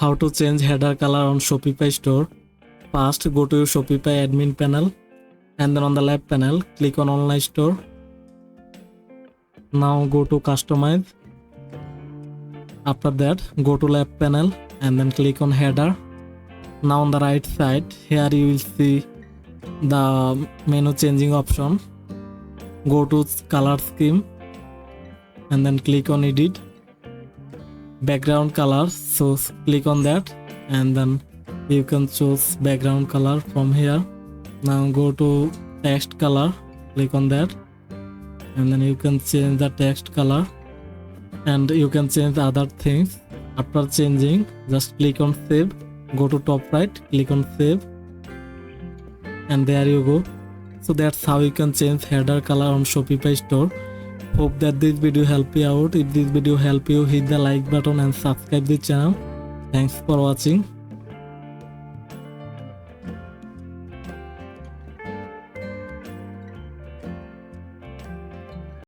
How to change header color on Shopify store. First, go to your Shopify admin panel and then on the left panel, click on online store. Now go to customize. After that, go to left panel and then click on header. Now on the right side, here you will see the menu changing option. Go to color scheme and then click on edit. Background color, so click on that and then you can choose background color from here. Now go to text color, click on that and then you can change the text color and you can change other things. After changing, just click on save, go to top right, click on save and there you go. So that's how you can change header color on Shopify store. Hope that this video helped you out. If this video helped you, hit the like button and subscribe the channel. Thanks for watching.